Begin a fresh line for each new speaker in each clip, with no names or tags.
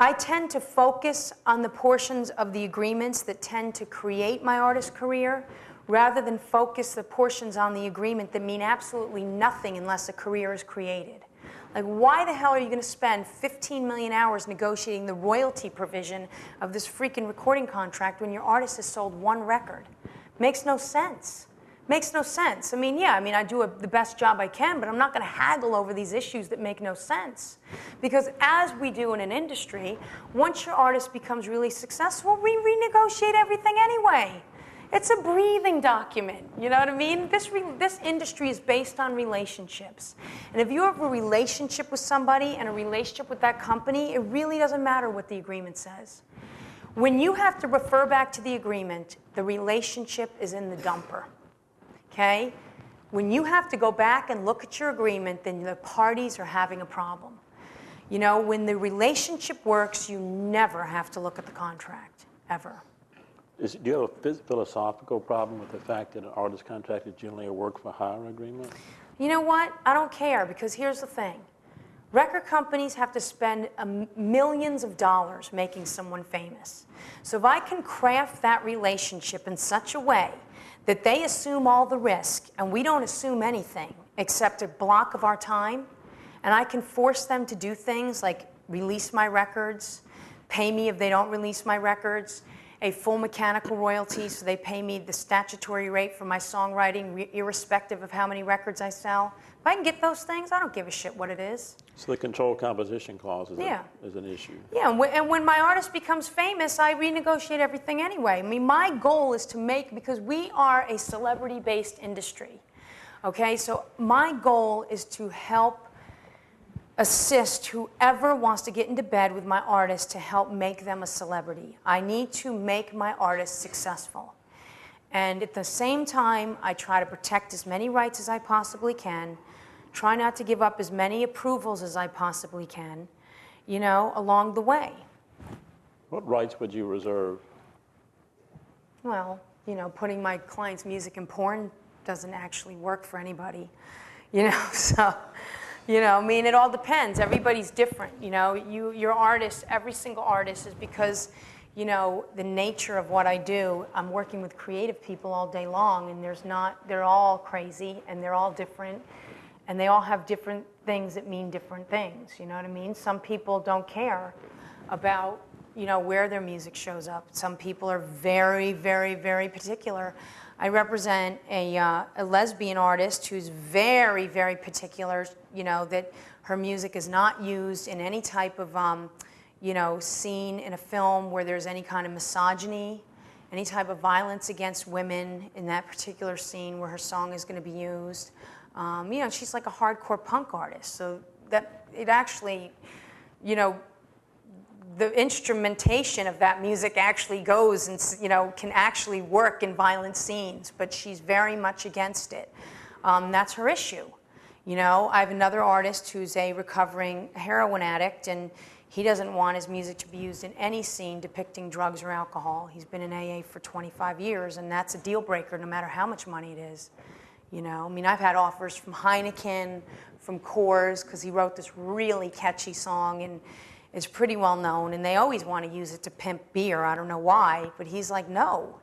I tend to focus on the portions of the agreements that tend to create my artist career rather than focus the portions on the agreement that mean absolutely nothing unless a career is created. Like, why the hell are you going to spend 15 million hours negotiating the royalty provision of this freaking recording contract when your artist has sold one record? Makes no sense. Makes no sense. I mean, yeah, I do the best job I can, but I'm not going to haggle over these issues that make no sense. Because as we do in an industry, once your artist becomes really successful, we renegotiate everything anyway. It's a breathing document, you know what I mean? This industry is based on relationships. And if you have a relationship with somebody and a relationship with that company, it really doesn't matter what the agreement says. When you have to refer back to the agreement, the relationship is in the dumper. Okay? When you have to go back and look at your agreement, then the parties are having a problem. You know, when the relationship works, you never have to look at the contract, ever.
Do you have a philosophical problem with the fact that an artist contract is generally a work-for-hire agreement?
You know what? I don't care, because here's the thing. Record companies have to spend millions of dollars making someone famous. So if I can craft that relationship in such a way that they assume all the risk, and we don't assume anything except a block of our time, and I can force them to do things like release my records, pay me if they don't release my records, a full mechanical royalty, so they pay me the statutory rate for my songwriting, irrespective of how many records I sell. If I can get those things, I don't give a shit what it is.
So the control composition clause is an issue.
Yeah, and when my artist becomes famous, I renegotiate everything anyway. I mean, my goal is to make, because we are a celebrity-based industry, okay? So my goal is to help assist whoever wants to get into bed with my artist to help make them a celebrity. I need to make my artist successful. And at the same time, I try to protect as many rights as I possibly can, try not to give up as many approvals as I possibly can, you know, along the way.
What rights would you reserve?
Well, you know, putting my client's music in porn doesn't actually work for anybody, you know, so, you know, I mean, it all depends. Everybody's different, you know. Your artist, every single artist is because, you know, the nature of what I do, I'm working with creative people all day long, and they're all crazy, and they're all different, and they all have different things that mean different things, you know what I mean? Some people don't care about, you know, where their music shows up. Some people are very, very, very particular. I represent a lesbian artist who's very, very particular, you know, that her music is not used in any type of, you know, scene in a film where there's any kind of misogyny, any type of violence against women in that particular scene where her song is going to be used. You know, she's like a hardcore punk artist, so that it actually, you know, the instrumentation of that music actually goes and, you know, can actually work in violent scenes, but she's very much against it. That's her issue. You know, I have another artist who's a recovering heroin addict, and he doesn't want his music to be used in any scene depicting drugs or alcohol. He's been in AA for 25 years, and that's a deal breaker no matter how much money it is. You know, I mean, I've had offers from Heineken, from Coors, because he wrote this really catchy song, and it's pretty well known, and they always want to use it to pimp beer. I don't know why, but he's like, no.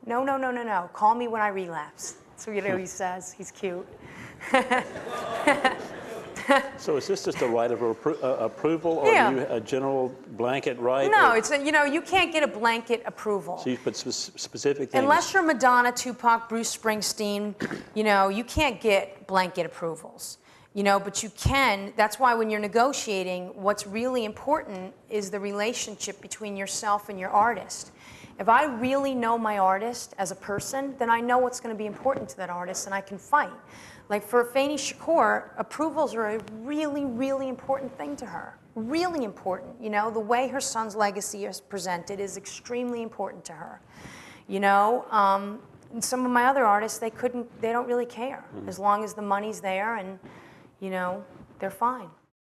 Call me when I relapse. So, you know, he says. He's cute.
So is this just a right of approval, or
Yeah.
do you a general blanket right?
No, it's you know, you can't get a blanket approval.
So you put specific things.
Unless you're Madonna, Tupac, Bruce Springsteen, you know, you can't get blanket approvals. You know, but you can. That's why when you're negotiating, what's really important is the relationship between yourself and your artist. If I really know my artist as a person, then I know what's going to be important to that artist, and I can fight. Like for Fanny Shakur, approvals are a really, really important thing to her. Really important. You know, the way her son's legacy is presented is extremely important to her. You know, and some of my other artists, they don't really care. As long as the money's there and, you know, they're fine.